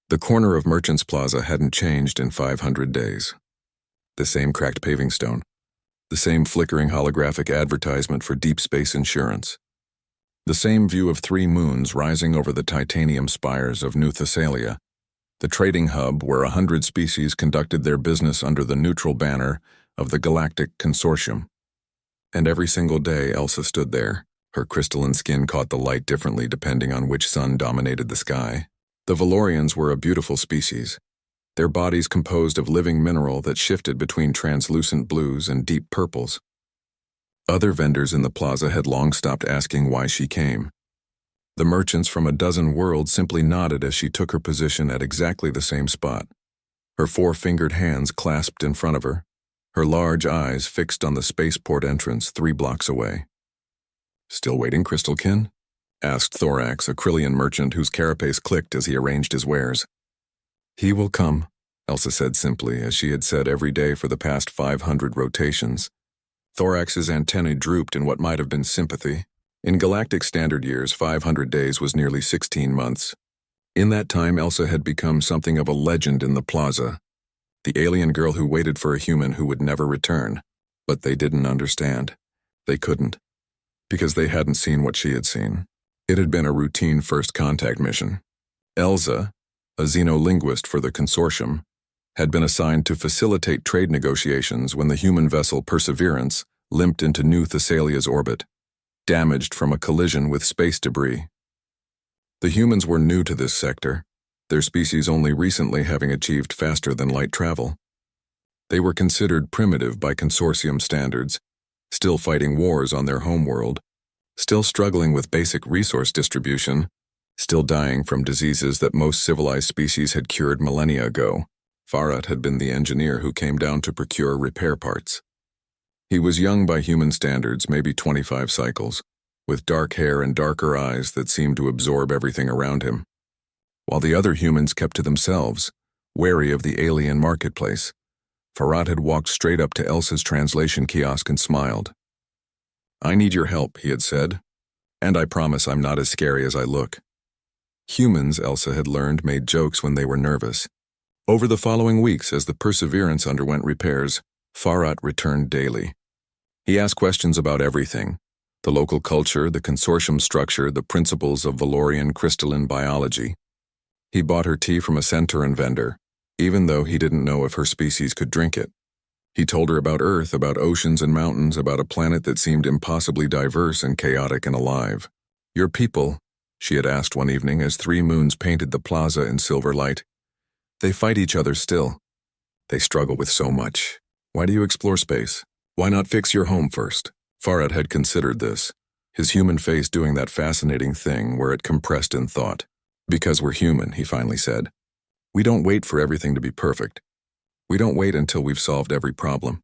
The corner of Merchants Plaza hadn't changed in 500 days. The same cracked paving stone. The same flickering holographic advertisement for deep space insurance. The same view of 3 moons rising over the titanium spires of New Thessalia, the trading hub where 100 species conducted their business under the neutral banner of the Galactic Consortium. And every single day Elsa stood there. Her crystalline skin caught the light differently depending on which sun dominated the sky. The Valorians were a beautiful species, their bodies composed of living mineral that shifted between translucent blues and deep purples. Other vendors in the plaza had long stopped asking why she came. The merchants from a dozen worlds simply nodded as she took her position at exactly the same spot, her 4-fingered hands clasped in front of her, her large eyes fixed on the spaceport entrance 3 blocks away. "Still waiting, Crystalkin?" asked Thorax, a Krillian merchant whose carapace clicked as he arranged his wares. "He will come," Elsa said simply, as she had said every day for the past 500 rotations. Thorax's antennae drooped in what might have been sympathy. In galactic standard years, 500 days was nearly 16 months. In that time, Elsa had become something of a legend in the plaza, the alien girl who waited for a human who would never return. But they didn't understand. They couldn't, because they hadn't seen what she had seen. It had been a routine first contact mission. Elsa, a xenolinguist for the consortium, had been assigned to facilitate trade negotiations when the human vessel Perseverance limped into New Thessalia's orbit, damaged from a collision with space debris. The humans were new to this sector, their species only recently having achieved faster-than-light travel. They were considered primitive by consortium standards, still fighting wars on their homeworld, still struggling with basic resource distribution, still dying from diseases that most civilized species had cured millennia ago. Farhat had been the engineer who came down to procure repair parts. He was young by human standards, maybe 25 cycles, with dark hair and darker eyes that seemed to absorb everything around him. While the other humans kept to themselves, wary of the alien marketplace, Farhat had walked straight up to Elsa's translation kiosk and smiled. "I need your help," he had said, "and I promise I'm not as scary as I look." Humans, Elsa had learned, made jokes when they were nervous. Over the following weeks, as the Perseverance underwent repairs, Farhat returned daily. He asked questions about everything: the local culture, the consortium structure, the principles of Valorian crystalline biology. He bought her tea from a Centauran vendor, even though he didn't know if her species could drink it. He told her about Earth, about oceans and mountains, about a planet that seemed impossibly diverse and chaotic and alive. "Your people," she had asked one evening as 3 moons painted the plaza in silver light. "They fight each other still. They struggle with so much. Why do you explore space? Why not fix your home first?" Farhat had considered this, his human face doing that fascinating thing where it compressed in thought. "Because we're human," he finally said. "We don't wait for everything to be perfect. We don't wait until we've solved every problem.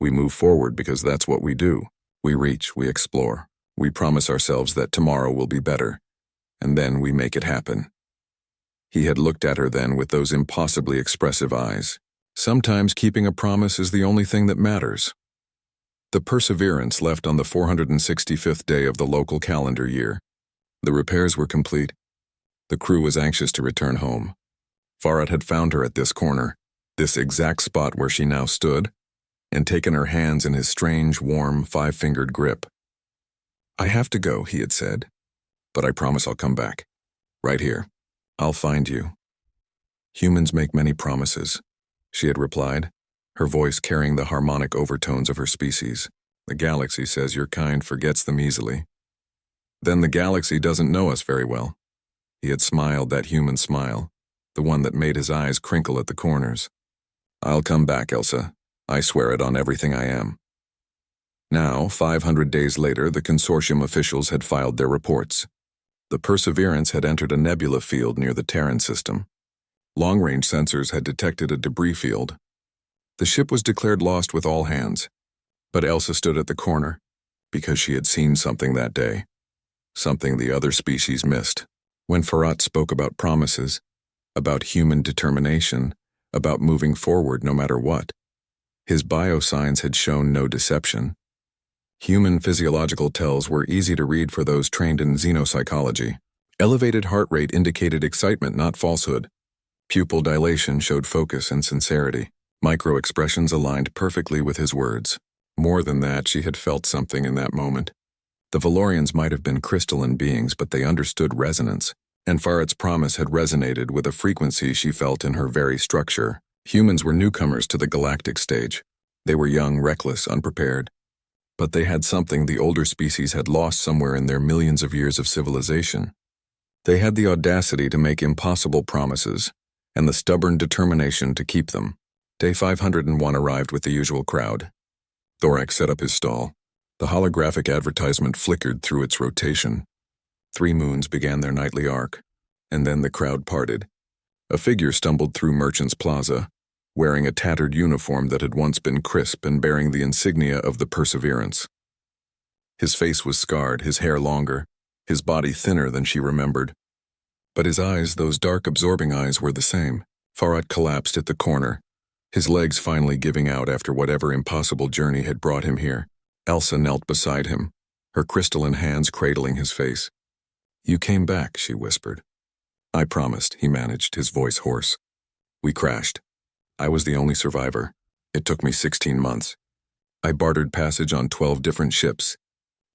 We move forward because that's what we do. We reach, we explore. We promise ourselves that tomorrow will be better. And then we make it happen." He had looked at her then with those impossibly expressive eyes. Sometimes keeping a promise is the only thing that matters. The Perseverance left on the 465th day of the local calendar year. The repairs were complete. The crew was anxious to return home. Farhat had found her at this corner, this exact spot where she now stood, and taken her hands in his strange, warm, 5-fingered grip. "I have to go," he had said, "but I promise I'll come back. Right here. I'll find you." "Humans make many promises," she had replied, her voice carrying the harmonic overtones of her species. "The galaxy says your kind forgets them easily." "Then the galaxy doesn't know us very well." He had smiled that human smile, the one that made his eyes crinkle at the corners. "I'll come back, Elsa. I swear it on everything I am." Now, 500 days later, the consortium officials had filed their reports. The Perseverance had entered a nebula field near the Terran system. Long-range sensors had detected a debris field. The ship was declared lost with all hands, but Elsa stood at the corner because she had seen something that day, something the other species missed. When Farhat spoke about promises, about human determination, about moving forward no matter what, his biosigns had shown no deception. Human physiological tells were easy to read for those trained in xenopsychology. Elevated heart rate indicated excitement, not falsehood. Pupil dilation showed focus and sincerity. Micro-expressions aligned perfectly with his words. More than that, she had felt something in that moment. The Valorians might have been crystalline beings, but they understood resonance, and Farad's promise had resonated with a frequency she felt in her very structure. Humans were newcomers to the galactic stage. They were young, reckless, unprepared. But they had something the older species had lost somewhere in their millions of years of civilization. They had the audacity to make impossible promises, and the stubborn determination to keep them. Day 501 arrived with the usual crowd. Thorax set up his stall. The holographic advertisement flickered through its rotation. 3 moons began their nightly arc, and then the crowd parted. A figure stumbled through Merchant's Plaza, wearing a tattered uniform that had once been crisp and bearing the insignia of the Perseverance. His face was scarred, his hair longer, his body thinner than she remembered. But his eyes, those dark, absorbing eyes, were the same. Farad collapsed at the corner, his legs finally giving out after whatever impossible journey had brought him here. Elsa knelt beside him, her crystalline hands cradling his face. "You came back," she whispered. "I promised," he managed, his voice hoarse. "We crashed. I was the only survivor. It took me 16 months. I bartered passage on 12 different ships.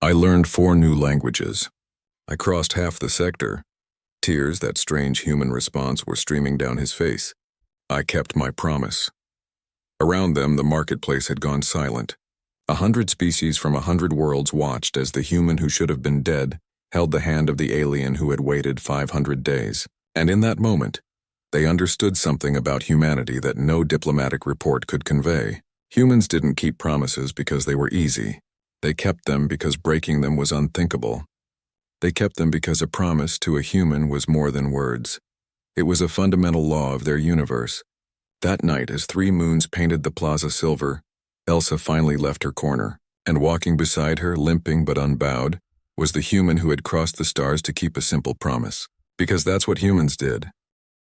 I learned 4 new languages. I crossed half the sector." Tears, that strange human response, were streaming down his face. "I kept my promise." Around them, the marketplace had gone silent. 100 species from 100 worlds watched as the human who should have been dead held the hand of the alien who had waited 500 days. And in that moment, they understood something about humanity that no diplomatic report could convey. Humans didn't keep promises because they were easy. They kept them because breaking them was unthinkable. They kept them because a promise to a human was more than words. It was a fundamental law of their universe. That night, as 3 moons painted the plaza silver, Elsa finally left her corner, and walking beside her, limping but unbowed, was the human who had crossed the stars to keep a simple promise. Because that's what humans did.